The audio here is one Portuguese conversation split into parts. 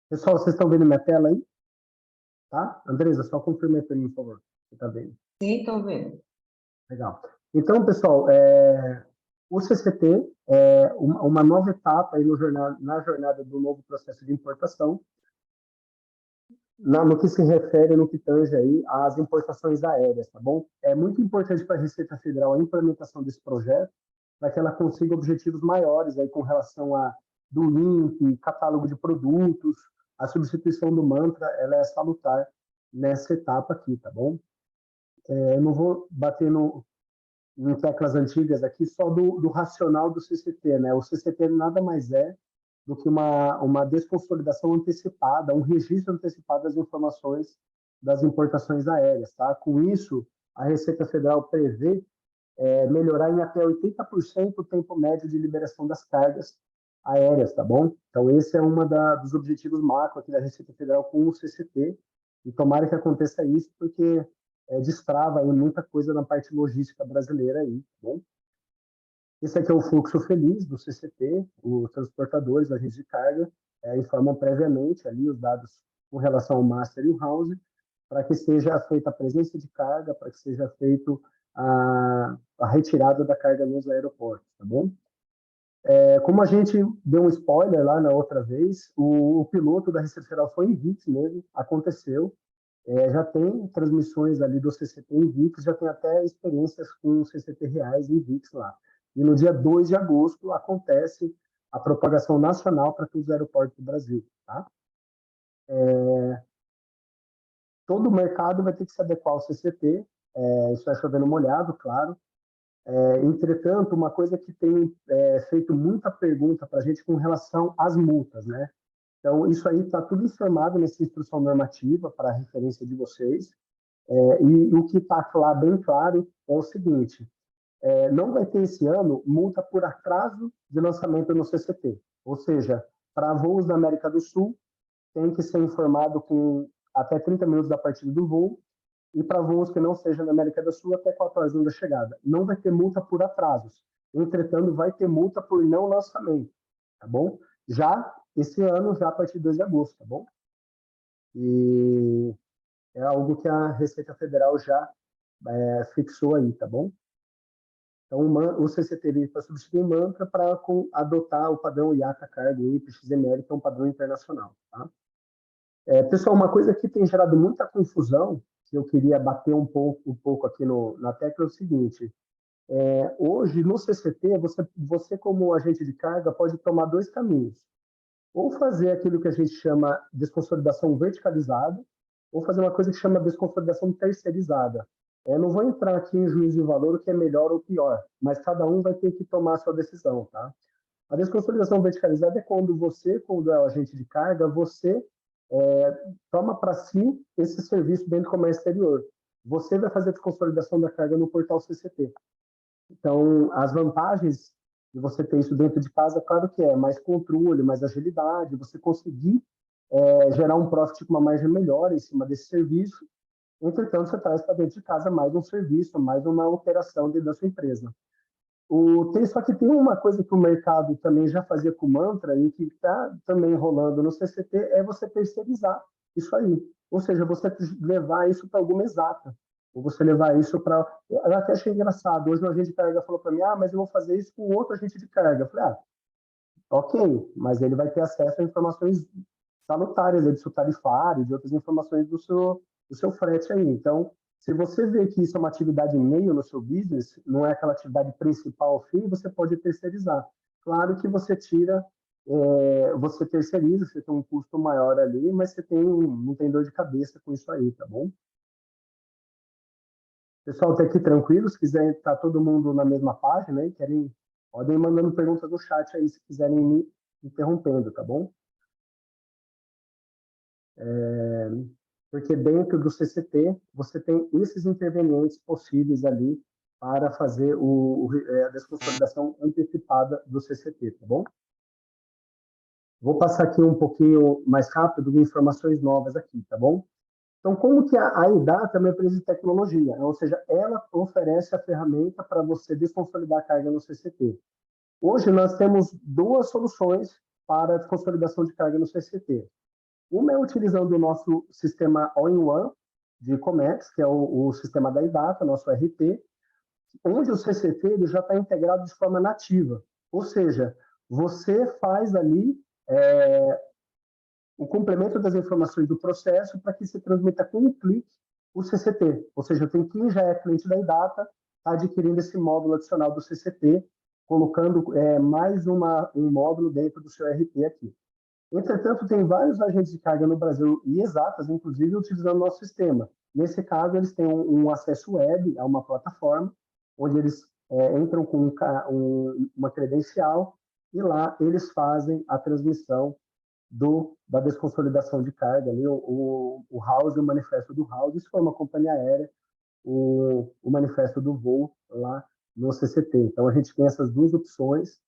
Pessoal, vocês estão vendo minha tela aí? Tá? Andresa, só confirma aí para mim, por favor. Você está vendo? Sim, estou vendo. Legal. Então, pessoal, o CCT é uma nova etapa aí na jornada do novo processo de importação, no que se refere, no que tange aí às importações aéreas, tá bom? É muito importante para a Receita Federal a implementação desse projeto, para que ela consiga objetivos maiores aí com relação a do link, catálogo de produtos, a substituição do mantra, ela é salutar nessa etapa aqui, tá bom? Eu não vou bater em teclas antigas aqui, só do racional do CCT, né? O CCT nada mais é do que uma desconsolidação antecipada, um registro antecipado das informações das importações aéreas, tá? Com isso, a Receita Federal prevê melhorar em até 80% o tempo médio de liberação das cargas aéreas, tá bom? Então, esse é dos objetivos macro aqui da Receita Federal com o CCT, e tomara que aconteça isso, porque destrava aí muita coisa na parte logística brasileira aí, tá bom? Esse aqui é o fluxo feliz do CCT, os transportadores, agentes de carga, informam previamente ali os dados com relação ao master e o house, para que seja feita a presença de carga, para que seja feito a retirada da carga nos aeroportos, tá bom? Como a gente deu um spoiler lá na outra vez, o piloto da Receita Federal foi em VIX mesmo, aconteceu, já tem transmissões ali do CCT em VIX, já tem até experiências com CCT reais em VIX lá. E no dia 2 de agosto acontece a propagação nacional para todos os aeroportos do Brasil. Tá? Todo o mercado vai ter que se adequar ao CCT, isso é chovendo molhado, claro. Entretanto, uma coisa que tem feito muita pergunta para a gente com relação às multas, né? Então, isso aí está tudo informado nessa instrução normativa para a referência de vocês. E o que está bem claro é o seguinte: não vai ter esse ano multa por atraso de lançamento no CCT. Ou seja, para voos da América do Sul, tem que ser informado com até 30 minutos da partida do voo, e para voos que não sejam da América do Sul, até 4 horas da chegada. Não vai ter multa por atrasos. Entretanto, vai ter multa por não lançamento, tá bom? Já esse ano, já a partir de 2 de agosto, tá bom? E é algo que a Receita Federal já fixou aí, tá bom? Então, o CCT veio para substituir o mantra para adotar o padrão IATA Cargo XML, que é um padrão internacional. Tá? Pessoal, uma coisa que tem gerado muita confusão, que eu queria bater um pouco aqui na tecla, é o seguinte: hoje, no CCT, você, como agente de carga, pode tomar dois caminhos. Ou fazer aquilo que a gente chama de desconsolidação verticalizada, ou fazer uma coisa que chama desconsolidação terceirizada. Não vou entrar aqui em juízo de valor o que é melhor ou pior, mas cada um vai ter que tomar a sua decisão, tá? A desconsolidação verticalizada é quando é o agente de carga, você toma para si esse serviço dentro do comércio exterior. Você vai fazer a desconsolidação da carga no portal CCT. Então, as vantagens de você ter isso dentro de casa, claro que é mais controle, mais agilidade, você conseguir gerar um profit com uma margem melhor em cima desse serviço. Entretanto, você traz para dentro de casa mais um serviço, mais uma operação dentro da sua empresa. Só que tem uma coisa que o mercado também já fazia com o Mantra e que está também rolando no CCT, é você terceirizar isso aí. Ou seja, você levar isso para alguma exata. Ou você levar isso para... Eu até achei engraçado. Hoje um agente de carga falou para mim, mas eu vou fazer isso com outro agente de carga. Eu falei, ok, mas ele vai ter acesso a informações salutares, do seu tarifário, de outras informações do seu frete aí. Então, se você vê que isso é uma atividade meio no seu business, não é aquela atividade principal ao fim, você pode terceirizar. Claro que você você terceiriza, você tem um custo maior ali, mas você não tem dor de cabeça com isso aí, tá bom? Pessoal, tá aqui tranquilo, se quiser estar todo mundo na mesma página, hein? Podem ir mandando perguntas no chat aí, se quiserem me interrompendo, tá bom? Porque dentro do CCT você tem esses intervenientes possíveis ali para fazer a desconsolidação antecipada do CCT, tá bom? Vou passar aqui um pouquinho mais rápido de informações novas aqui, tá bom? Então, como que a IDATA é uma empresa de tecnologia, ou seja, ela oferece a ferramenta para você desconsolidar a carga no CCT. Hoje nós temos duas soluções para a desconsolidação de carga no CCT. Uma é utilizando o nosso sistema All-in-One de Comex, que é o sistema da IDATA, nosso RP, onde o CCT ele já está integrado de forma nativa. Ou seja, você faz ali o complemento das informações do processo para que se transmita com um clique o CCT. Ou seja, tem quem já é cliente da IDATA, está adquirindo esse módulo adicional do CCT, colocando mais um módulo dentro do seu RP aqui. Entretanto, tem vários agentes de carga no Brasil e exatas, inclusive, utilizando o nosso sistema. Nesse caso, eles têm um acesso web a uma plataforma, onde eles entram com uma credencial e lá eles fazem a transmissão da desconsolidação de carga, ali, o house e o manifesto do house. Se for uma companhia aérea, o manifesto do voo lá no CCT. Então, a gente tem essas duas opções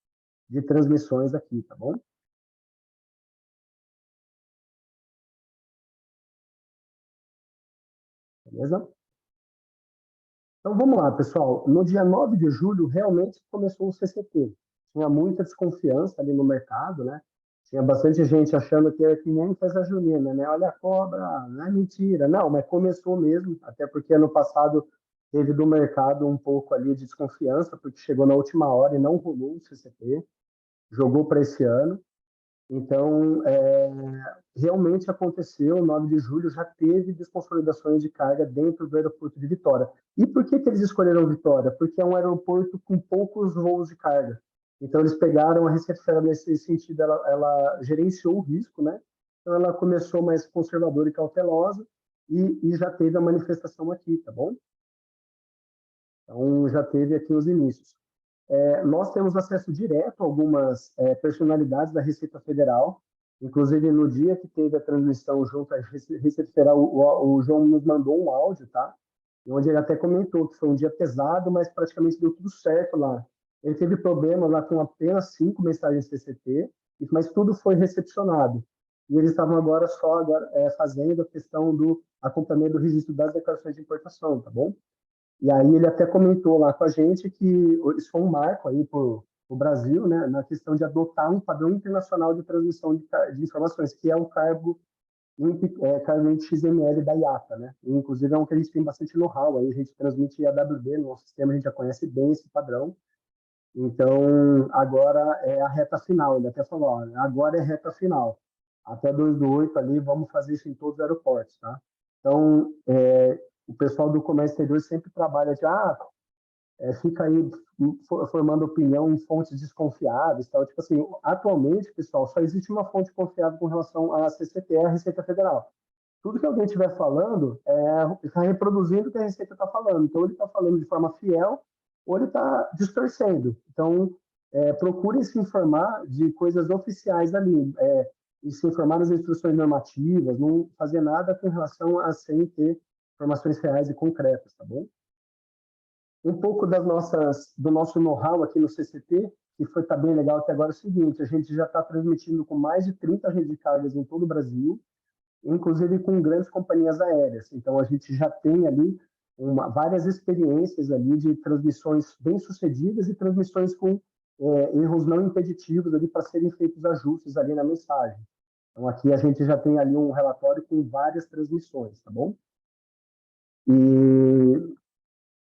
de transmissões aqui, tá bom? Beleza? Então, vamos lá, pessoal. No dia 9 de julho, realmente começou o CCT. Tinha muita desconfiança ali no mercado, né? Tinha bastante gente achando que era que nem festa junina, né? Olha a cobra, não é mentira. Não, mas começou mesmo, até porque ano passado teve do mercado um pouco ali de desconfiança, porque chegou na última hora e não rolou o CCT, jogou para esse ano. Então, realmente aconteceu, 9 de julho já teve desconsolidações de carga dentro do aeroporto de Vitória. E por que eles escolheram Vitória? Porque é um aeroporto com poucos voos de carga. Então, eles pegaram a Receita Federal nesse sentido, ela gerenciou o risco, né? Então, ela começou mais conservadora e cautelosa e já teve a manifestação aqui, tá bom? Então, já teve aqui os inícios. Nós temos acesso direto a algumas personalidades da Receita Federal, inclusive no dia que teve a transmissão junto à Receita Federal, o João nos mandou um áudio, tá? Onde ele até comentou que foi um dia pesado, mas praticamente deu tudo certo lá. Ele teve problema lá com apenas 5 mensagens CCT, mas tudo foi recepcionado. E eles estavam fazendo a questão do acompanhamento do registro das declarações de importação, tá bom? E aí ele até comentou lá com a gente que isso foi um marco aí para o Brasil, né, na questão de adotar um padrão internacional de transmissão de informações, que é o cargo XML da IATA, né? E, inclusive é um que a gente tem bastante know-how, aí a gente transmite AWB no nosso sistema, a gente já conhece bem esse padrão. Então, agora é a reta final, ele até falou, ó, agora é reta final. Até 2/8 ali, vamos fazer isso em todos os aeroportos, tá? Então, o pessoal do comércio exterior sempre trabalha de, fica aí formando opinião em fontes desconfiáveis, tal. Tipo assim, atualmente, pessoal, só existe uma fonte confiável com relação à CCT, a Receita Federal. Tudo que alguém estiver falando está reproduzindo o que a Receita está falando. Então, ele está falando de forma fiel ou ele está distorcendo. Então, procurem se informar de coisas oficiais ali, e se informar das instruções normativas, não fazer nada com relação a sem ter informações reais e concretas, tá bom? Um pouco do nosso know-how aqui no CCT, que tá bem legal até agora, é o seguinte: a gente já está transmitindo com mais de 30 redes de cargas em todo o Brasil, inclusive com grandes companhias aéreas. Então, a gente já tem ali várias experiências ali de transmissões bem-sucedidas e transmissões com erros não impeditivos ali para serem feitos ajustes ali na mensagem. Então, aqui a gente já tem ali um relatório com várias transmissões, tá bom? E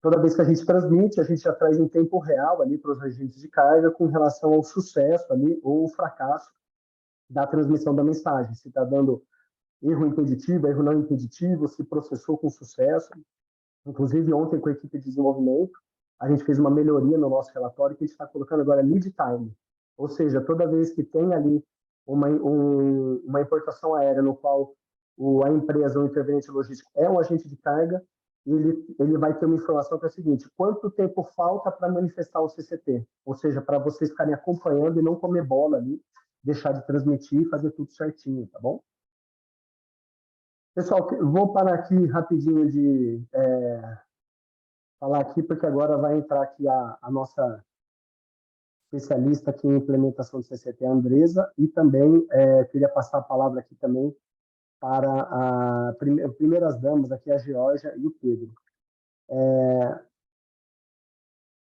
toda vez que a gente transmite, a gente já traz em tempo real ali para os agentes de carga com relação ao sucesso ali ou o fracasso da transmissão da mensagem. Se está dando erro impeditivo, erro não impeditivo, se processou com sucesso. Inclusive, ontem, com a equipe de desenvolvimento, a gente fez uma melhoria no nosso relatório que a gente está colocando agora lead time. Ou seja, toda vez que tem ali uma importação aérea no qual a empresa, o interveniente logístico, é um agente de carga, ele vai ter uma informação que é a seguinte: quanto tempo falta para manifestar o CCT? Ou seja, para vocês ficarem acompanhando e não comer bola ali, deixar de transmitir e fazer tudo certinho, tá bom? Pessoal, vou parar aqui rapidinho de falar aqui, porque agora vai entrar aqui a nossa especialista aqui em implementação do CCT, a Andresa, e também queria passar a palavra aqui também para as primeiras damas, aqui a Georgia e o Pedro.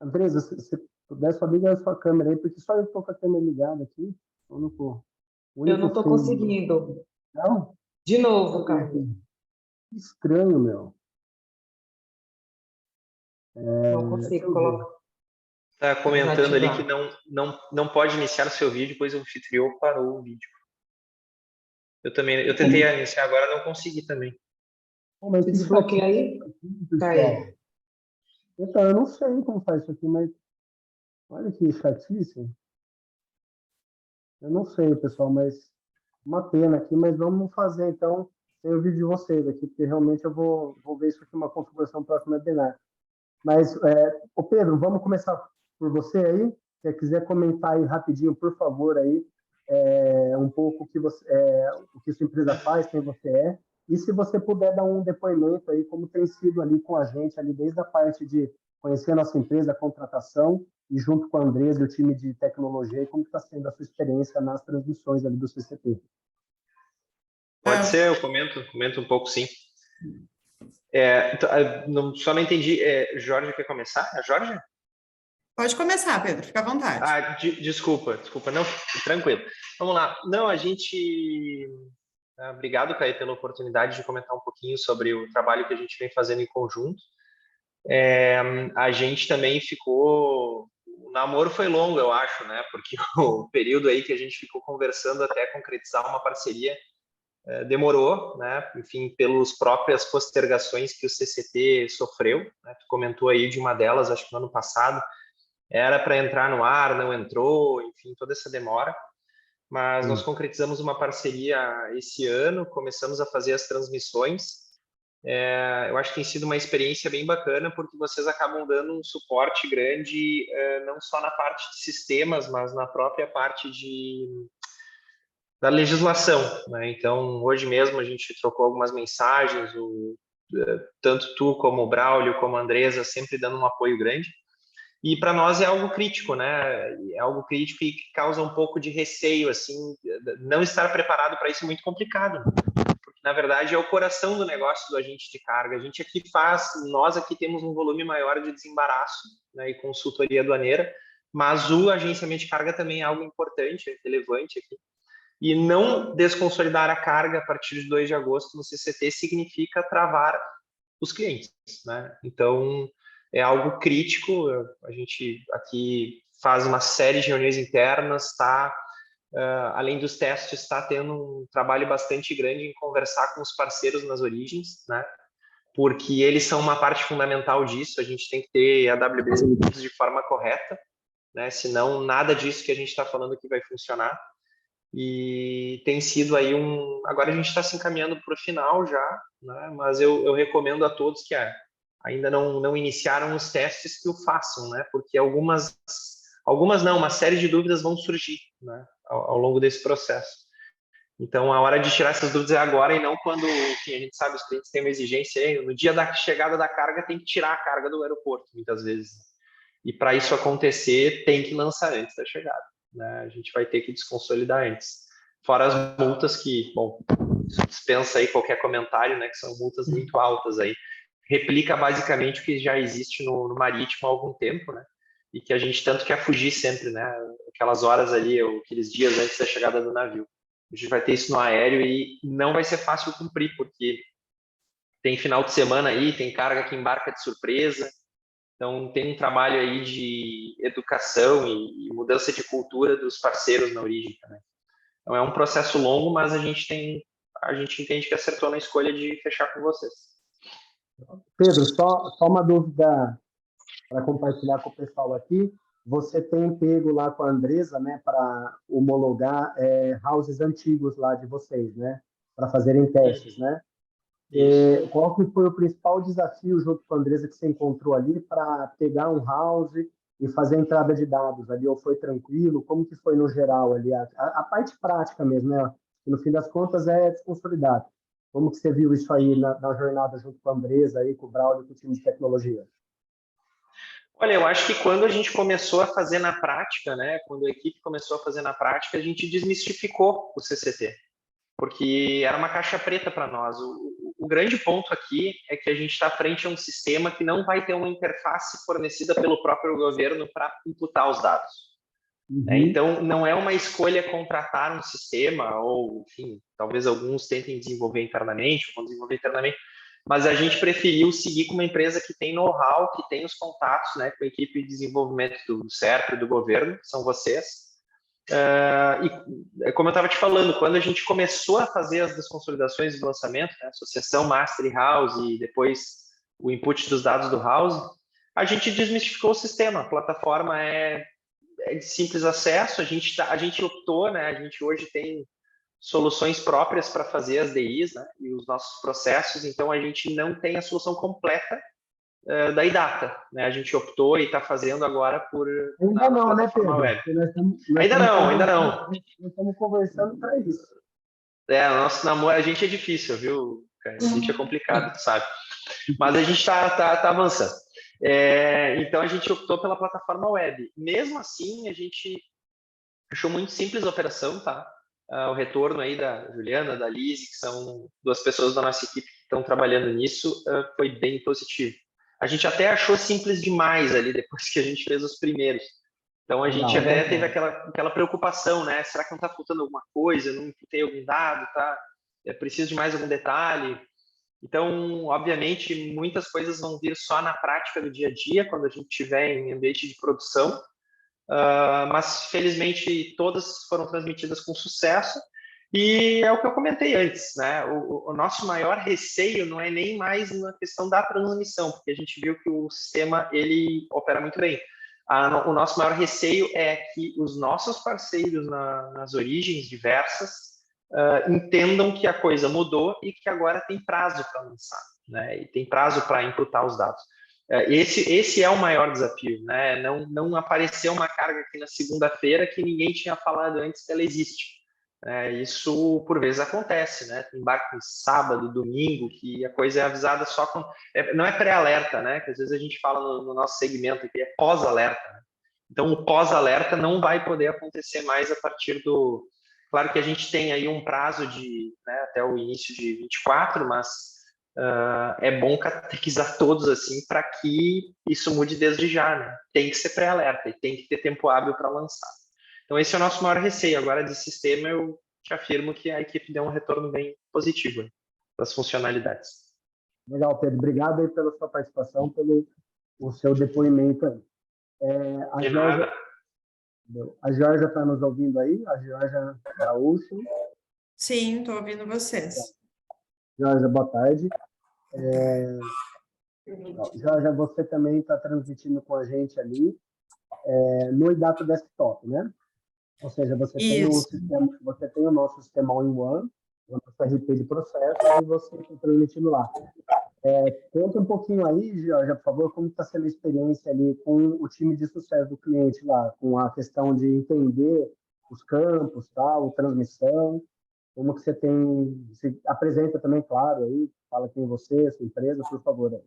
Andresa, se puder, só liga a sua câmera aí, porque só eu estou com a câmera ligada aqui. Eu não estou conseguindo. Não? De Deixa novo, eu ver Carlos. aqui. Que estranho, meu. Não Deixa consigo eu ver. colocar, Tá comentando ali que desativar. não pode iniciar o seu vídeo, pois o anfitrião parou o vídeo. Eu também, eu Pô, tentei iniciar agora, não consegui também. mas Se que chatice desbloqueia aí, aqui, tá aí. pessoal. Então, eu não sei como faz isso aqui, mas olha que chatice. Eu não sei, pessoal, mas uma pena aqui, mas vamos fazer então sem o vídeo de vocês aqui, porque realmente eu vou ver isso aqui uma configuração próxima de webinar. Mas, ô Pedro, vamos começar por você aí. Se você quiser comentar aí rapidinho, por favor, aí, um pouco o que sua empresa faz, quem você é. E se você puder dar um depoimento aí, como tem sido ali com a gente, ali desde a parte de conhecer a nossa empresa, a contratação, e junto com a Andresa e o time de tecnologia, e como está sendo a sua experiência nas transmissões ali do CCP. Pode ser, eu comento um pouco, sim. Só não entendi. Jorge quer começar? É Jorge? Pode começar, Pedro, fica à vontade. Desculpa, não, tranquilo. Vamos lá. Não, a gente. Obrigado, Caí, pela oportunidade de comentar um pouquinho sobre o trabalho que a gente vem fazendo em conjunto. A gente também ficou. O namoro foi longo, eu acho, né? Porque o período aí que a gente ficou conversando até concretizar uma parceria demorou, né? Enfim, pelas próprias postergações que o CCT sofreu, né? Tu comentou aí de uma delas, acho que no ano passado, era para entrar no ar, não entrou, enfim, toda essa demora. Mas nós concretizamos uma parceria esse ano, começamos a fazer as transmissões. Eu acho que tem sido uma experiência bem bacana, porque vocês acabam dando um suporte grande, não só na parte de sistemas, mas na própria parte da legislação, né? Então, hoje mesmo a gente trocou algumas mensagens, tanto tu como o Braulio, como a Andresa, sempre dando um apoio grande. E para nós é algo crítico, né? É algo crítico e que causa um pouco de receio, assim, não estar preparado para isso é muito complicado, né? Porque na verdade é o coração do negócio do agente de carga. A gente aqui nós aqui temos um volume maior de desembaraço, né, e consultoria aduaneira, mas o agenciamento de carga também é algo importante, é relevante aqui. E não desconsolidar a carga a partir de 2 de agosto no CCT significa travar os clientes, né? Então, é algo crítico. A gente aqui faz uma série de reuniões internas, além dos testes, está tendo um trabalho bastante grande em conversar com os parceiros nas origens, né? Porque eles são uma parte fundamental disso. A gente tem que ter a WBs de forma correta, né? Senão, nada disso que a gente está falando aqui vai funcionar. E tem sido aí agora a gente está se encaminhando para o final já, né? Mas eu recomendo a todos que ainda não iniciaram os testes que o façam, né? Porque algumas não, uma série de dúvidas vão surgir, né? Ao longo desse processo. Então, a hora de tirar essas dúvidas é agora e não quando, enfim, a gente sabe, os clientes têm uma exigência aí, no dia da chegada da carga tem que tirar a carga do aeroporto, muitas vezes. E para isso acontecer, tem que lançar antes da chegada, né? A gente vai ter que desconsolidar antes. Fora as multas que, bom, dispensa aí qualquer comentário, né? Que são multas muito altas aí. Replica basicamente o que já existe no marítimo há algum tempo, né? E que a gente tanto quer fugir sempre, né? Aquelas horas ali, ou aqueles dias antes da chegada do navio. A gente vai ter isso no aéreo e não vai ser fácil cumprir, porque tem final de semana aí, tem carga que embarca de surpresa. Então, tem um trabalho aí de educação e mudança de cultura dos parceiros na origem também. Então, é um processo longo, mas a gente entende que acertou na escolha de fechar com vocês. Pedro, só uma dúvida para compartilhar com o pessoal aqui. Você tem pego lá com a Andresa, né, para homologar houses antigos lá de vocês, né, para fazerem testes, né? Qual que foi o principal desafio junto com a Andresa que você encontrou ali para pegar um house e fazer a entrada de dados ali? Ou foi tranquilo? Como que foi no geral ali? A parte prática mesmo, né? Que no fim das contas é desconsolidado. Como que você viu isso aí na jornada junto com a Andresa, aí, com o Braulio, com o time de tecnologia? Olha, eu acho que quando a gente começou a fazer na prática, né? Quando a equipe começou a fazer na prática, a gente desmistificou o CCT, porque era uma caixa preta para nós. O grande ponto aqui é que a gente está frente a um sistema que não vai ter uma interface fornecida pelo próprio governo para imputar os dados. né? Então, não é uma escolha contratar um sistema, ou, enfim, talvez alguns tentem desenvolver internamente, vão desenvolver internamente, mas a gente preferiu seguir com uma empresa que tem know-how, que tem os contatos, né, com a equipe de desenvolvimento do CERP e do governo, que são vocês. E como eu estava te falando, quando a gente começou a fazer as desconsolidações do lançamento, né, associação Master e House e depois o input dos dados do House, a gente desmistificou o sistema. A plataforma é de simples acesso, a gente optou, né, a gente hoje tem soluções próprias para fazer as DIs, né, e os nossos processos, então a gente não tem a solução completa da iData, né? A gente optou e está fazendo agora por ainda não, né, Pedro? Web. Ainda não. Nós estamos conversando para isso. O nosso namoro, a gente é difícil, viu, cara? A gente é complicado, sabe? Mas a gente está avançando. Então a gente optou pela plataforma web. Mesmo assim, a gente achou muito simples a operação, tá? O retorno aí da Juliana, da Liz, que são duas pessoas da nossa equipe que estão trabalhando nisso, foi bem positivo. A gente até achou simples demais ali, depois que a gente fez os primeiros. Então, a gente até teve aquela preocupação, né? Será que não está faltando alguma coisa? Não imputei algum dado, tá? Preciso de mais algum detalhe? Então, obviamente, muitas coisas vão vir só na prática do dia a dia, quando a gente estiver em ambiente de produção. Mas, felizmente, todas foram transmitidas com sucesso. E é o que eu comentei antes, né? O nosso maior receio não é nem mais na questão da transmissão, porque a gente viu que o sistema ele opera muito bem. O nosso maior receio é que os nossos parceiros nas origens diversas entendam que a coisa mudou e que agora tem prazo para lançar, né? E tem prazo para imputar os dados. Esse é o maior desafio, né? Não apareceu uma carga aqui na segunda-feira que ninguém tinha falado antes que ela existe. Isso, por vezes, acontece, né? Tem embarque sábado, domingo, que a coisa é avisada só com... não é pré-alerta, né? Que às vezes a gente fala no nosso segmento que é pós-alerta. Né? Então, o pós-alerta não vai poder acontecer mais a partir do... Claro que a gente tem aí um prazo de, né, até o início de 24, mas é bom catequizar todos assim para que isso mude desde já, né? Tem que ser pré-alerta e tem que ter tempo hábil para lançar. Então, esse é o nosso maior receio. Agora, de sistema, eu te afirmo que a equipe deu um retorno bem positivo das funcionalidades. Legal, Pedro. Obrigado aí pela sua participação, pelo o seu depoimento aí. A Georgia está nos ouvindo aí? A Georgia Gaúcho? Sim, estou ouvindo vocês. Georgia, boa tarde. Georgia, você também está transmitindo com a gente ali no iData Desktop, né? Ou seja, você tem o nosso sistema all-in-one, o nosso RP de processo, e você está transmitindo lá. Conta um pouquinho aí, Georgia, por favor, como está sendo a experiência ali com o time de sucesso do cliente lá, com a questão de entender os campos, tal, transmissão, como que você tem, se apresenta também, claro, aí, fala quem é você, sua empresa, por favor. Aí.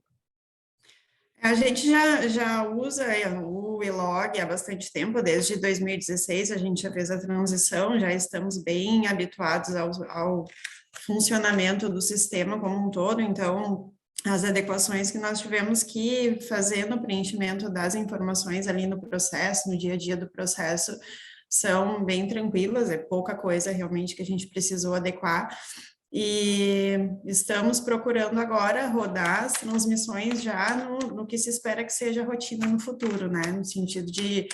A gente já usa o eLog há bastante tempo, desde 2016 a gente já fez a transição, já estamos bem habituados ao funcionamento do sistema como um todo, então as adequações que nós tivemos que fazer no preenchimento das informações ali no processo, no dia a dia do processo, são bem tranquilas, é pouca coisa realmente que a gente precisou adequar. E estamos procurando agora rodar as transmissões já no que se espera que seja a rotina no futuro, né? No sentido de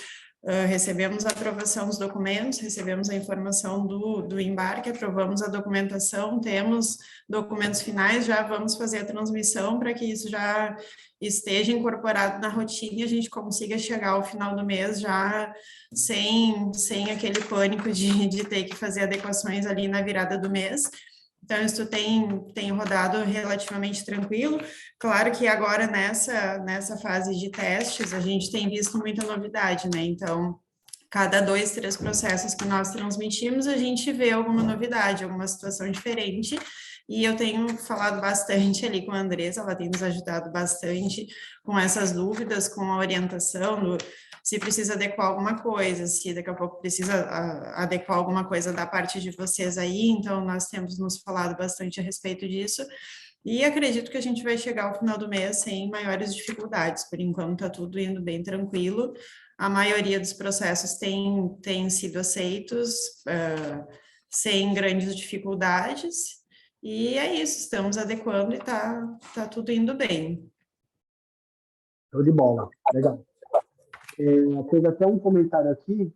recebemos a aprovação dos documentos, recebemos a informação do embarque, aprovamos a documentação, temos documentos finais, já vamos fazer a transmissão para que isso já esteja incorporado na rotina e a gente consiga chegar ao final do mês já sem aquele pânico de ter que fazer adequações ali na virada do mês. Então, isso tem rodado relativamente tranquilo. Claro que agora, nessa fase de testes, a gente tem visto muita novidade, né? Então, cada 2, 3 processos que nós transmitimos, a gente vê alguma novidade, alguma situação diferente. E eu tenho falado bastante ali com a Andressa, ela tem nos ajudado bastante com essas dúvidas, com a orientação se precisa adequar alguma coisa, se daqui a pouco precisa adequar alguma coisa da parte de vocês aí, então nós temos nos falado bastante a respeito disso, e acredito que a gente vai chegar ao final do mês sem maiores dificuldades, por enquanto está tudo indo bem tranquilo, a maioria dos processos tem sido aceitos sem grandes dificuldades, e é isso, estamos adequando e tá tudo indo bem. Show de bola, legal. Teve até um comentário aqui,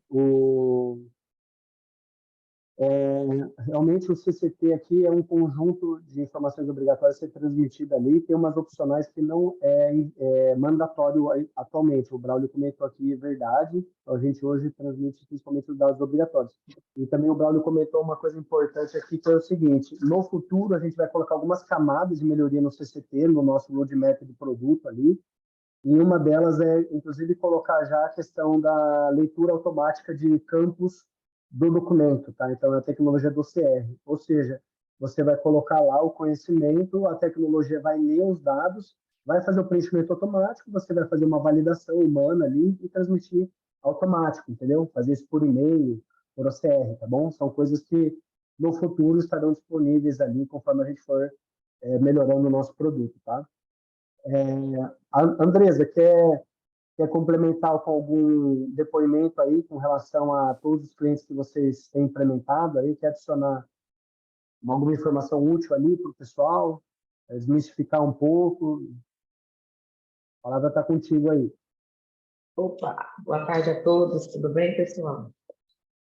realmente o CCT aqui é um conjunto de informações obrigatórias a ser transmitida ali, tem umas opcionais que não é mandatório atualmente. O Braulio comentou aqui, é verdade, então a gente hoje transmite principalmente os dados obrigatórios. E também o Braulio comentou uma coisa importante aqui, que é o seguinte: no futuro a gente vai colocar algumas camadas de melhoria no CCT, no nosso roadmap de produto ali, e uma delas é, inclusive, colocar já a questão da leitura automática de campos do documento, tá? Então, é a tecnologia do CR, ou seja, você vai colocar lá o conhecimento, a tecnologia vai ler os dados, vai fazer o preenchimento automático, você vai fazer uma validação humana ali e transmitir automático, entendeu? Fazer isso por e-mail, por OCR, tá bom? São coisas que no futuro estarão disponíveis ali conforme a gente for melhorando o nosso produto, tá? Andresa, quer complementar com algum depoimento aí com relação a todos os clientes que vocês têm implementado aí? Quer adicionar alguma informação útil ali para o pessoal? Desmistificar um pouco? A palavra está contigo aí. Opa, boa tarde a todos, tudo bem, pessoal?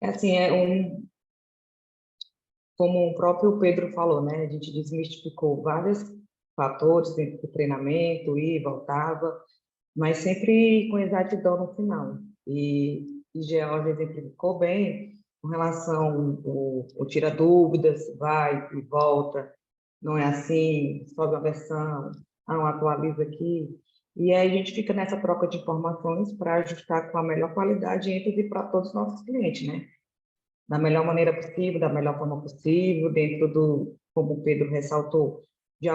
Assim, como o próprio Pedro falou, né? A gente desmistificou vários fatores dentro do treinamento, ia e voltava, mas sempre com exatidão no final. E George exemplificou bem com relação ao tira dúvidas, vai e volta, não é assim, sobe a versão, atualiza aqui. E aí a gente fica nessa troca de informações para ajustar com a melhor qualidade e para todos os nossos clientes, né? Da melhor maneira possível, da melhor forma possível, dentro do, como o Pedro ressaltou, de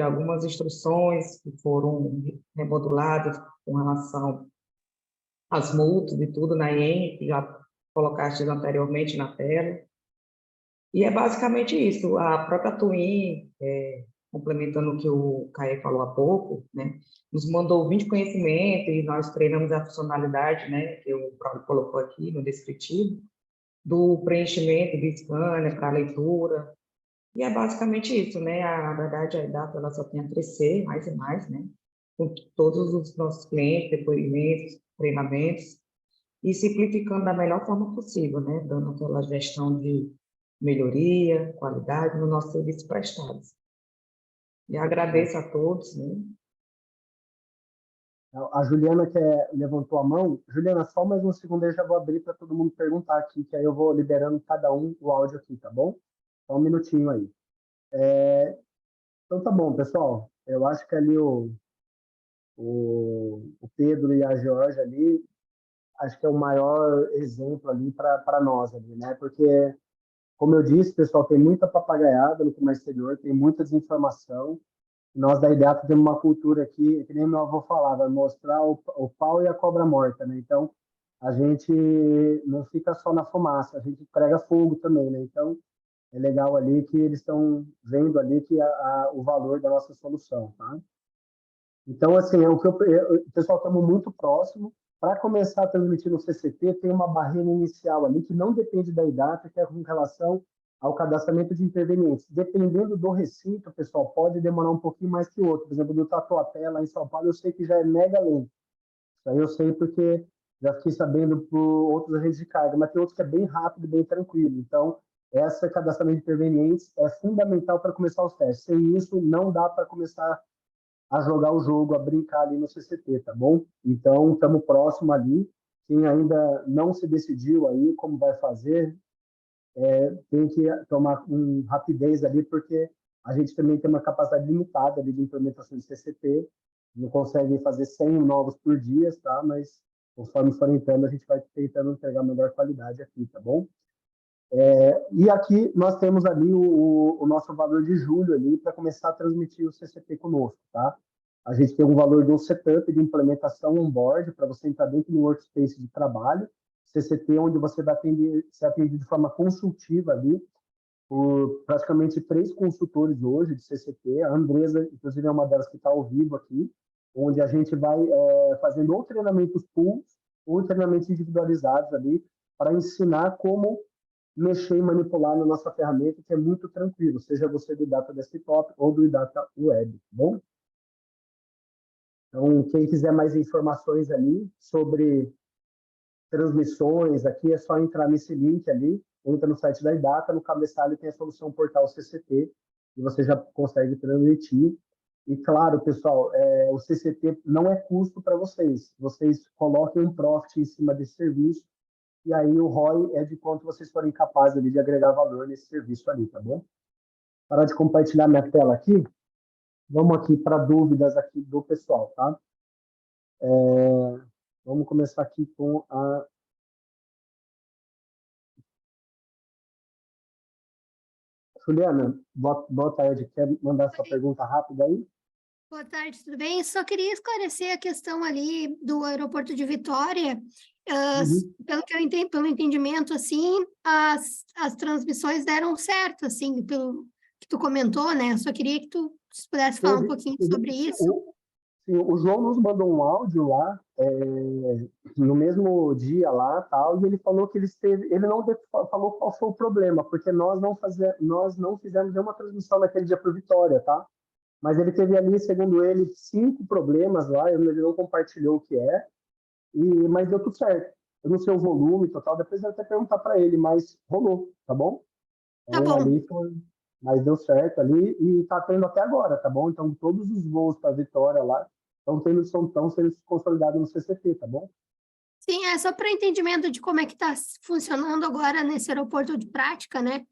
algumas instruções que foram remoduladas com relação às multas e tudo na IEM, que já colocaste anteriormente na tela. E é basicamente isso. A própria Twin, complementando o que o Caê falou há pouco, né, nos mandou 20 conhecimentos e nós treinamos a funcionalidade, né, que o próprio colocou aqui no descritivo, do preenchimento de scanner para leitura. E é basicamente isso, né? Na verdade, a EDAP ela só tem a crescer mais e mais, né? Com todos os nossos clientes, depoimentos, treinamentos, e simplificando da melhor forma possível, né? Dando aquela gestão de melhoria, qualidade no nosso serviço prestado. E agradeço a todos, né? A Juliana levantou a mão. Juliana, só mais um segundo, eu já vou abrir para todo mundo perguntar aqui, que aí eu vou liberando cada um o áudio aqui, tá bom? Só um minutinho aí. Então tá bom, pessoal. Eu acho que ali o Pedro e a Georgia ali, acho que é o maior exemplo ali para nós ali, né? Porque, como eu disse, pessoal, tem muita papagaiada no comércio exterior, tem muita desinformação. Nós da IDEATA temos uma cultura aqui, que nem meu avô falava, mostrar o pau e a cobra morta, né? Então, a gente não fica só na fumaça, a gente prega fogo também, né? Então, é legal ali que eles estão vendo ali que o valor da nossa solução, tá? Então, assim, pessoal, estamos muito próximo. Para começar a transmitir no CCT, tem uma barreira inicial ali que não depende da IDATA, que é com relação ao cadastramento de intervenientes. Dependendo do recinto, pessoal, pode demorar um pouquinho mais que o outro. Por exemplo, do Tatuapé, lá em São Paulo, eu sei que já é mega lento. Isso aí eu sei porque já fiquei sabendo por outros agentes de carga, mas tem outros que é bem rápido, bem tranquilo. Então, esse cadastramento de intervenientes é fundamental para começar os testes. Sem isso, não dá para começar a jogar o jogo, a brincar ali no CCT, tá bom? Então, estamos próximo ali. Quem ainda não se decidiu aí como vai fazer, tem que tomar rapidez ali, porque a gente também tem uma capacidade limitada ali de implementação de CCT, não consegue fazer 100 novos por dia, tá? Mas conforme for entrando, a gente vai tentando entregar a melhor qualidade aqui, tá bom? E aqui nós temos ali o nosso valor de julho ali para começar a transmitir o CCT conosco, tá? A gente tem um valor do setup de implementação on-board para você entrar dentro do workspace de trabalho, CCT, onde você vai ser atendido de forma consultiva ali por praticamente 3 consultores hoje de CCT. A Andresa, inclusive, é uma delas que está ao vivo aqui, onde a gente vai fazendo ou treinamentos pools ou treinamentos individualizados ali para ensinar como mexer e manipular na nossa ferramenta, que é muito tranquilo, seja você do Data Desktop ou do Data Web, tá bom? Então, quem quiser mais informações ali sobre transmissões, aqui é só entrar nesse link ali, entra no site da Idata, no cabeçalho tem a solução Portal CCT, e você já consegue transmitir. E claro, pessoal, o CCT não é custo para vocês. Vocês coloquem um profit em cima desse serviço, e aí o ROI é de quanto vocês forem capazes ali de agregar valor nesse serviço ali, tá bom? Parar de compartilhar minha tela aqui. Vamos aqui para dúvidas aqui do pessoal, tá? Vamos começar aqui com a Juliana. Boa tarde. Quer mandar sua pergunta rápida aí? Boa tarde, tudo bem? Só queria esclarecer a questão ali do aeroporto de Vitória. Uhum. Pelo entendimento, assim, as transmissões deram certo, assim, pelo que tu comentou, né? Só queria que tu pudesse falar um pouquinho sobre isso. O João nos mandou um áudio lá, no mesmo dia lá, tal, e ele falou que ele não falou qual foi o problema, porque nós não fizemos nenhuma transmissão naquele dia para o Vitória, tá? Mas ele teve ali, segundo ele, 5 problemas lá, ele não compartilhou o que é, mas deu tudo certo. Eu não sei o volume total, depois eu vou até perguntar para ele, mas rolou, tá bom? Tá Então, bom, ali foi, mas deu certo ali e está tendo até agora, tá bom? Então, todos os voos para Vitória lá estão sendo consolidados no CCT, tá bom? sim, é só para entendimento de como é que está funcionando agora nesse aeroporto de prática, né?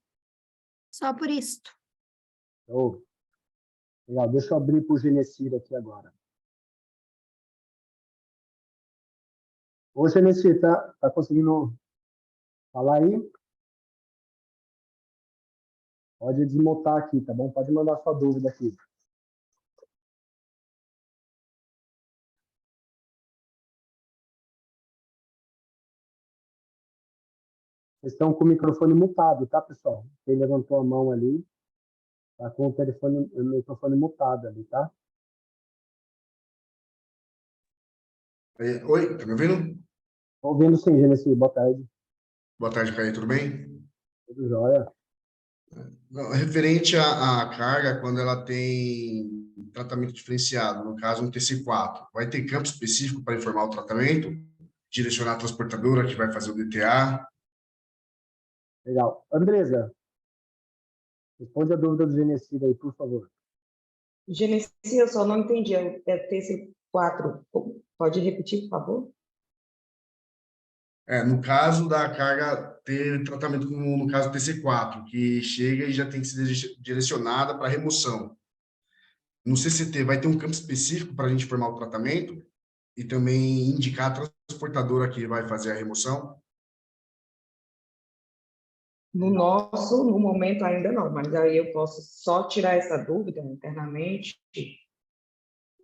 Só por isso. Então, legal, deixa eu abrir para o Genecir aqui agora. Ô, Genecir, tá conseguindo falar aí? Pode desmutar aqui, tá bom? Pode mandar sua dúvida aqui. Vocês estão com o microfone mutado, tá, pessoal? Quem levantou a mão ali, tá com o microfone mutado ali, tá? Oi, tá me ouvindo? Tô ouvindo sim, Genesi. Boa tarde. Boa tarde, Caio, tudo bem? Tudo jóia? Não, referente à carga, quando ela tem tratamento diferenciado, no caso um TC4, vai ter campo específico para informar o tratamento, direcionar a transportadora que vai fazer o DTA? Legal. Andresa, responde a dúvida do Genesi aí, por favor. Genesi, eu só não entendi. É TC4. Pode repetir, por favor? No caso da carga ter tratamento como no caso do TC4, que chega e já tem que ser direcionada para remoção. No CCT vai ter um campo específico para a gente informar o tratamento e também indicar a transportadora que vai fazer a remoção? No momento ainda não, mas aí eu posso só tirar essa dúvida internamente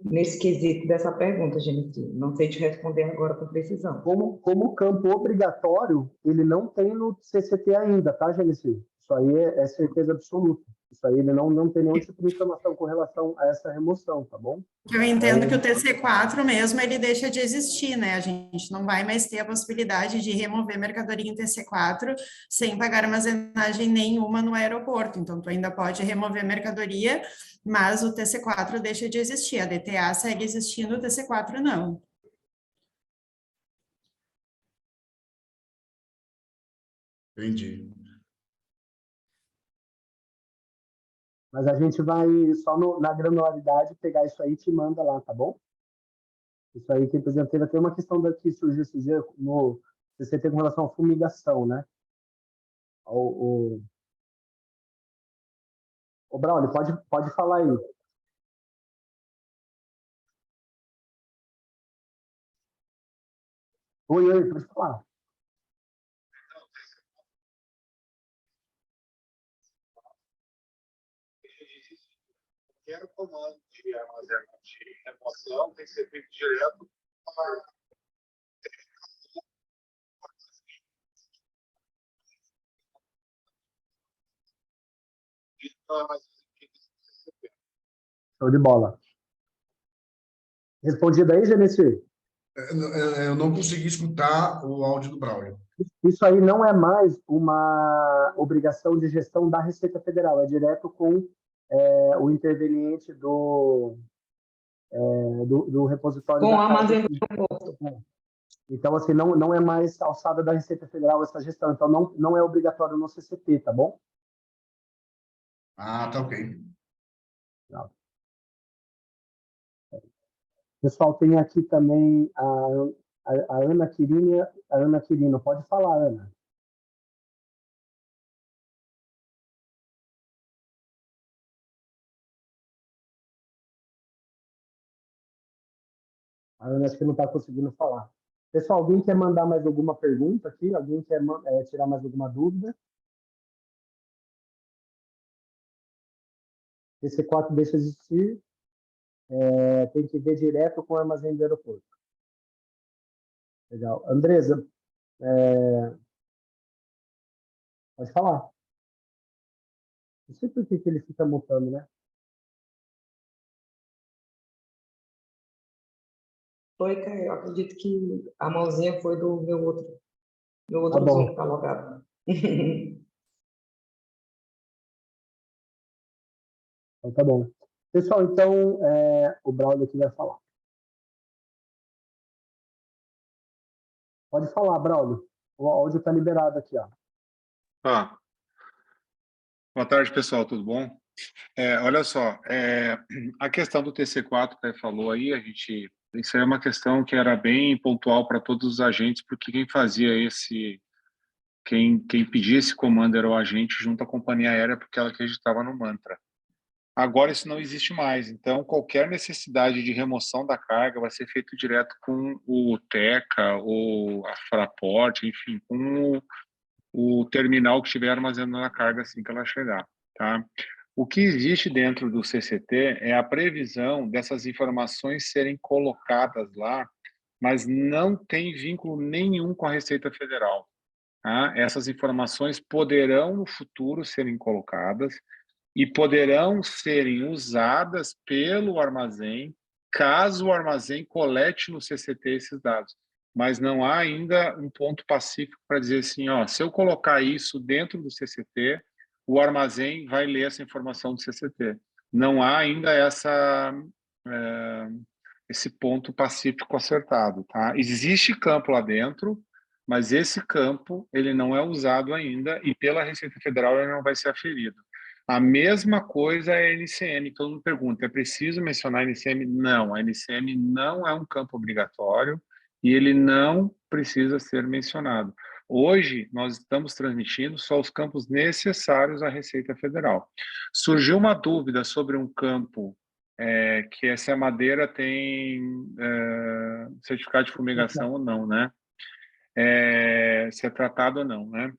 nesse quesito dessa pergunta, Genesi. Não sei te responder agora com precisão. Como campo obrigatório, ele não tem no CCT ainda, tá, Genesi? Isso aí é certeza absoluta. Isso aí ele não tem nenhum tipo de informação com relação a essa remoção, tá bom? Eu entendo que o TC4 mesmo, ele deixa de existir, né? A gente não vai mais ter a possibilidade de remover mercadoria em TC4 sem pagar armazenagem nenhuma no aeroporto. Então, tu ainda pode remover mercadoria, mas o TC4 deixa de existir. A DTA segue existindo, o TC4 não. Entendi. Mas a gente vai só na granularidade pegar isso aí e te manda lá, tá bom? Isso aí que, por exemplo, teve até uma questão que surgiu esse dia no CCT com relação à fumigação, né? O Braulio, pode falar aí. Oi, pode falar. Qualquer comando de armazenamento de remoção tem que ser feito direto para Show de bola. Respondido aí, Genesi? Eu não consegui escutar o áudio do Braulio. Isso aí não é mais uma obrigação de gestão da Receita Federal, é direto com o interveniente do repositório Com da o carga. armazém do aeroporto. Então, assim, não é mais alçada da Receita Federal essa gestão. Então, não é obrigatório no CCT, tá bom? Ah, tá ok. Não. Pessoal, tem aqui também a Ana Quirino. A Ana Quirino, pode falar, Ana. A Ana acho que não está conseguindo falar. Pessoal, alguém quer mandar mais alguma pergunta aqui? Alguém quer tirar mais alguma dúvida? Esse 4 deixa de existir, tem que ver direto com o armazém do aeroporto. Legal. Andresa, pode falar. Não sei por que ele fica mutando, né? Foi, Caio, eu acredito que a mãozinha foi do meu Tá outro Zoom que bom, tá logado. então tá bom. Pessoal, então o Braulio aqui vai falar. Pode falar, Braulio. O áudio está liberado aqui, ó. Boa tarde, pessoal, tudo bom? Olha só, a questão do TC4 que você falou aí, isso é uma questão que era bem pontual para todos os agentes, porque quem fazia quem pedia esse comando era o agente junto à companhia aérea, porque ela acreditava no mantra. Agora isso não existe mais, então qualquer necessidade de remoção da carga vai ser feito direto com o TECA ou a Fraport, enfim, com o terminal que estiver armazenando a carga assim que ela chegar, tá? O que existe dentro do CCT é a previsão dessas informações serem colocadas lá, mas não tem vínculo nenhum com a Receita Federal, tá? Essas informações poderão no futuro serem colocadas e poderão serem usadas pelo armazém, caso o armazém colete no CCT esses dados. Mas não há ainda um ponto pacífico para dizer assim, ó, se eu colocar isso dentro do CCT, o armazém vai ler essa informação do CCT. Não há ainda esse ponto pacífico acertado, tá? Existe campo lá dentro, mas esse campo ele não é usado ainda e pela Receita Federal ele não vai ser aferido. A mesma coisa é a NCM. Todo mundo pergunta, é preciso mencionar a NCM? Não, a NCM não é um campo obrigatório e ele não precisa ser mencionado. Hoje, nós estamos transmitindo só os campos necessários à Receita Federal. Surgiu uma dúvida sobre um campo que se a madeira tem certificado de fumigação ou não, né? Se é tratado ou não, né?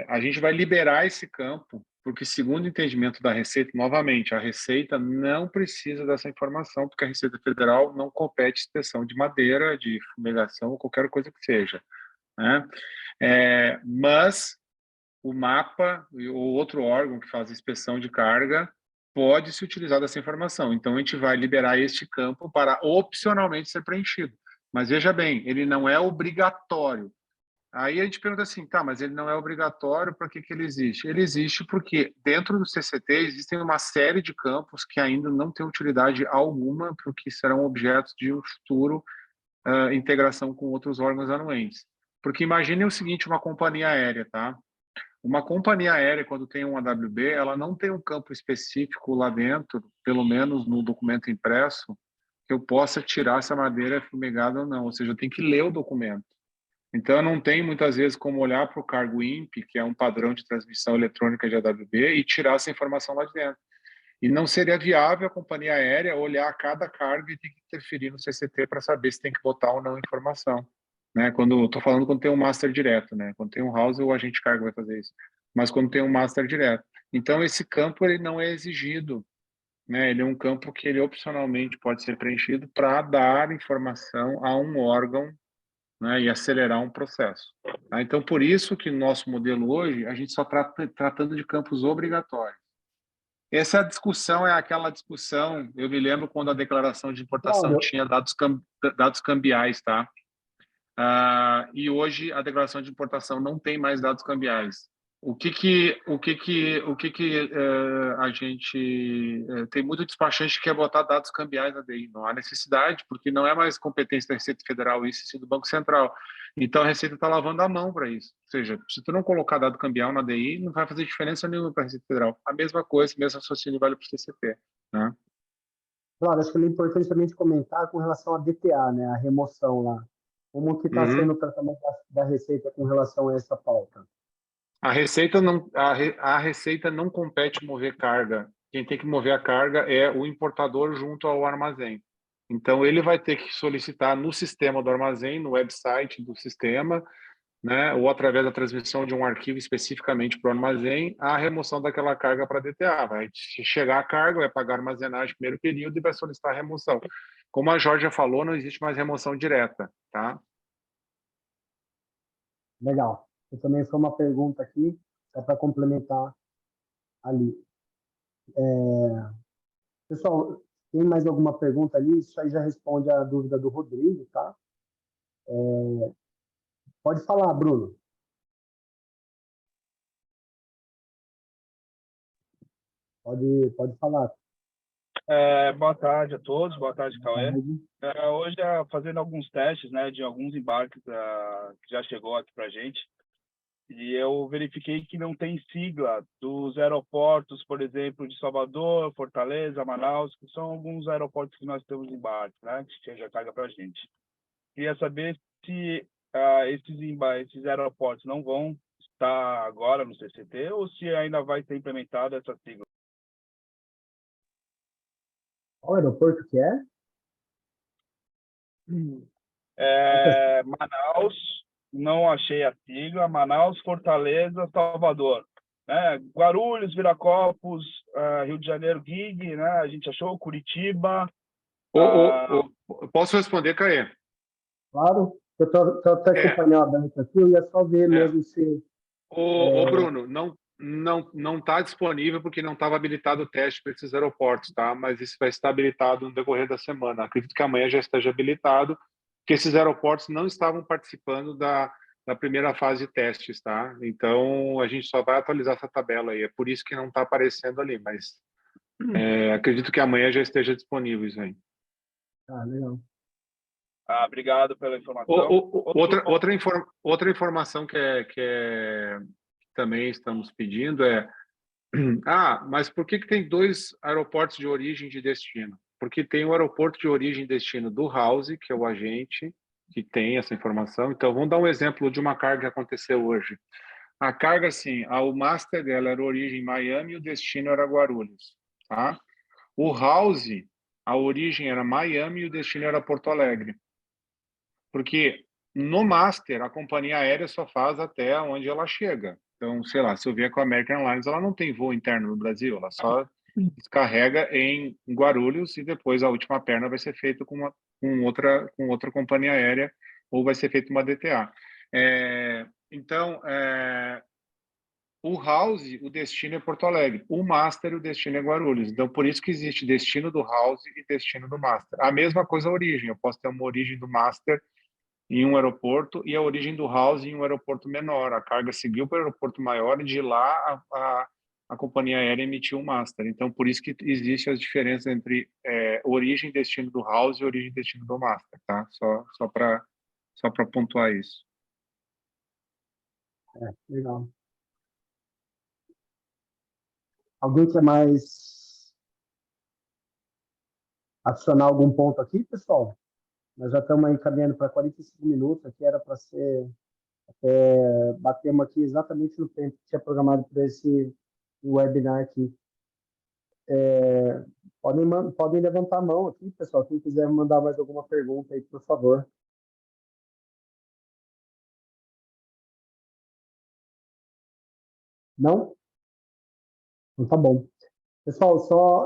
A gente vai liberar esse campo, porque segundo o entendimento da Receita, novamente, a Receita não precisa dessa informação, porque a Receita Federal não compete inspeção de madeira, de fumigação ou qualquer coisa que seja, né? Mas o MAPA ou outro órgão que faz inspeção de carga pode se utilizar dessa informação. Então, a gente vai liberar este campo para opcionalmente ser preenchido. Mas veja bem, ele não é obrigatório. Aí a gente pergunta assim, tá, mas ele não é obrigatório, para que ele existe? Ele existe porque dentro do CCT existem uma série de campos que ainda não têm utilidade alguma, porque serão objetos de um futuro integração com outros órgãos anuentes. Porque imagine o seguinte, uma companhia aérea, tá? Uma companhia aérea, quando tem um AWB, ela não tem um campo específico lá dentro, pelo menos no documento impresso, que eu possa tirar se a madeira é fumegada ou não. Ou seja, eu tenho que ler o documento. Então, eu não tenho muitas vezes como olhar para o cargo INPE, que é um padrão de transmissão eletrônica de AWB, e tirar essa informação lá de dentro. E não seria viável a companhia aérea olhar cada cargo e ter que interferir no CCT para saber se tem que botar ou não informação. Né? Estou falando quando tem um master direto, né? Quando tem um house, o agente cargo vai fazer isso. Mas quando tem um master direto. Então, esse campo ele não é exigido. Né? Ele é um campo que ele opcionalmente pode ser preenchido para dar informação a um órgão, né, e acelerar um processo. Tá? Então, por isso que no nosso modelo hoje, a gente só está tratando de campos obrigatórios. Essa discussão é aquela discussão, eu me lembro quando a declaração de importação tinha dados cambiais, tá? E hoje a declaração de importação não tem mais dados cambiais. A gente tem muito despachante que quer botar dados cambiais na DI. Não há necessidade, porque não é mais competência da Receita Federal isso, sim do Banco Central. Então a Receita está lavando a mão para isso. Ou seja, se tu não colocar dado cambial na DI, não vai fazer diferença nenhuma para a Receita Federal. A mesma coisa, mesmo raciocínio vale para o CCP, né? Claro, acho que é importante também de comentar com relação à DTA, né, a remoção lá. Como que está sendo o tratamento da Receita com relação a essa pauta? A Receita não compete mover carga. Quem tem que mover a carga é o importador junto ao armazém. Então, ele vai ter que solicitar no sistema do armazém, no website do sistema, né, ou através da transmissão de um arquivo especificamente para o armazém, a remoção daquela carga para a DTA. Vai chegar a carga, vai pagar a armazenagem no primeiro período e vai solicitar a remoção. Como a Jorge já falou, não existe mais remoção direta, tá? Legal. E também foi uma pergunta aqui, só para complementar ali. Pessoal, tem mais alguma pergunta ali? Isso aí já responde a dúvida do Rodrigo, tá? Pode falar, Bruno. Pode falar. Boa tarde a todos, boa tarde, Cauê. Hoje, fazendo alguns testes, né, de alguns embarques que já chegou aqui para a gente, e eu verifiquei que não tem sigla dos aeroportos, por exemplo, de Salvador, Fortaleza, Manaus, que são alguns aeroportos que nós temos embarques, né, que chega carga para a gente. Queria saber se esses aeroportos não vão estar agora no CCT ou se ainda vai ser implementada essa sigla. Qual aeroporto que é? Manaus, não achei a sigla. Manaus, Fortaleza, Salvador. Né? Guarulhos, Viracopos, Rio de Janeiro, Gig, né? A gente achou Curitiba. Posso responder, Caê? Claro. Eu estou até com o painel aberto aqui, eu ia só ver mesmo se... Bruno, não está disponível porque não estava habilitado o teste para esses aeroportos, tá? Mas isso vai estar habilitado no decorrer da semana. Acredito que amanhã já esteja habilitado, porque esses aeroportos não estavam participando da primeira fase de testes, tá? Então, a gente só vai atualizar essa tabela aí. É por isso que não está aparecendo ali, mas acredito que amanhã já esteja disponível isso aí. Legal. Obrigado pela informação. Outra informação que também estamos pedindo mas por que tem dois aeroportos de origem e de destino? Porque tem o aeroporto de origem e destino do House, que é o agente que tem essa informação. Então, vamos dar um exemplo de uma carga que aconteceu hoje. A carga, assim, o master dela era origem Miami e o destino era Guarulhos, tá? O House, a origem era Miami e o destino era Porto Alegre. Porque no master, a companhia aérea só faz até onde ela chega. Então, sei lá, se eu vier com a American Airlines, ela não tem voo interno no Brasil, ela só descarrega em Guarulhos e depois a última perna vai ser feita com outra companhia aérea ou vai ser feita uma DTA. Então, o House, o destino é Porto Alegre. O Master, o destino é Guarulhos. Então, por isso que existe destino do House e destino do Master. A mesma coisa a origem. Eu posso ter uma origem do Master em um aeroporto e a origem do House em um aeroporto menor. A carga seguiu para o aeroporto maior e de lá a companhia aérea emitiu um master. Então, por isso que existem as diferenças entre origem e destino do House e origem e destino do master, tá? Só para pontuar isso. Legal. Alguém quer mais adicionar algum ponto aqui, pessoal? Nós já estamos aí caminhando para 45 minutos, aqui era para ser... batemos aqui exatamente no tempo que tinha programado para esse webinar aqui. Podem levantar a mão aqui, pessoal, quem quiser mandar mais alguma pergunta aí, por favor. Não? Então tá bom. Pessoal, só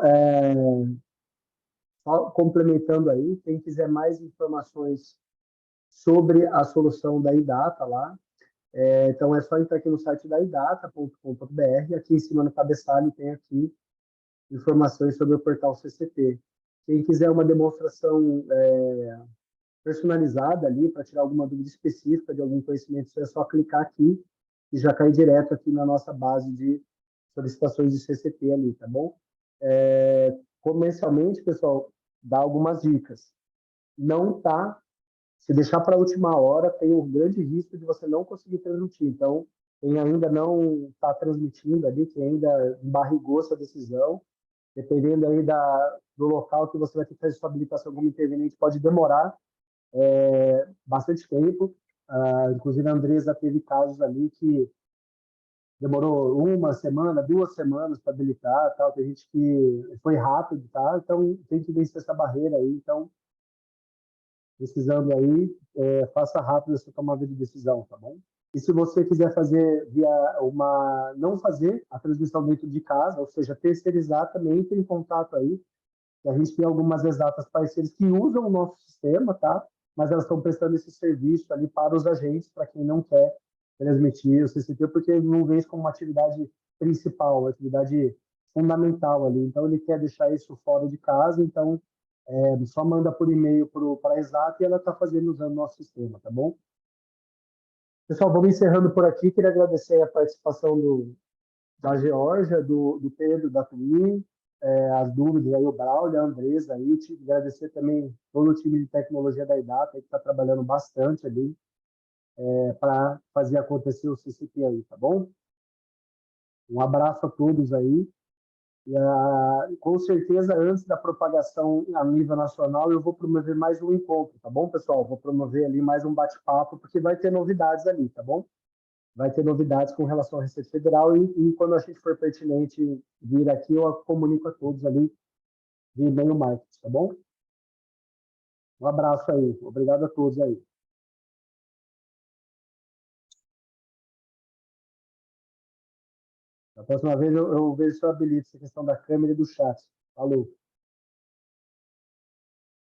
complementando aí, quem quiser mais informações sobre a solução da iData lá, então é só entrar aqui no site da idata.com.br, aqui em cima no cabeçalho tem aqui informações sobre o portal CCT. Quem quiser uma demonstração personalizada ali, para tirar alguma dúvida específica de algum conhecimento, é só clicar aqui e já cai direto aqui na nossa base de solicitações de CCT ali, tá bom? Comercialmente, pessoal, dá algumas dicas. Não tá, se deixar para a última hora, tem um grande risco de você não conseguir transmitir. Então, quem ainda não está transmitindo ali, quem ainda embarrigou essa decisão, dependendo aí do local que você vai ter que fazer sua habilitação como interveniente, pode demorar bastante tempo. Inclusive, a Andresa teve casos ali que demorou 1 semana, 2 semanas para habilitar, tal. Tem gente que foi rápido, tá? Então, tem que vencer essa barreira aí. Então, precisando aí, faça rápido essa tomada de decisão, tá bom? E se você quiser fazer não fazer a transmissão dentro de casa, ou seja, terceirizar, também entre em contato aí. A gente tem algumas exatas parceiras que usam o nosso sistema, tá? Mas elas estão prestando esse serviço ali para os agentes, para quem não quer transmitir o CCT, porque ele não vê isso como uma atividade principal, uma atividade fundamental ali. Então, ele quer deixar isso fora de casa, então só manda por e-mail para a Exata e ela está fazendo usando o nosso sistema, tá bom? Pessoal, vamos encerrando por aqui. Queria agradecer a participação da Georgia, do Pedro, da Twin, as dúvidas aí, o Braulio, a Andresa aí. Agradecer também todo o time de tecnologia da IDATA, que está trabalhando bastante ali para fazer acontecer o CCP aí, tá bom? Um abraço a todos aí. Com certeza, antes da propagação a nível nacional, eu vou promover mais um encontro, tá bom, pessoal? Vou promover ali mais um bate-papo, porque vai ter novidades ali, tá bom? Vai ter novidades com relação à Receita Federal e quando a gente for pertinente vir aqui, eu comunico a todos ali de e-mail marketing, tá bom? Um abraço aí. Obrigado a todos aí. Da próxima vez eu vejo se eu habilito essa questão da câmera e do chat. Falou.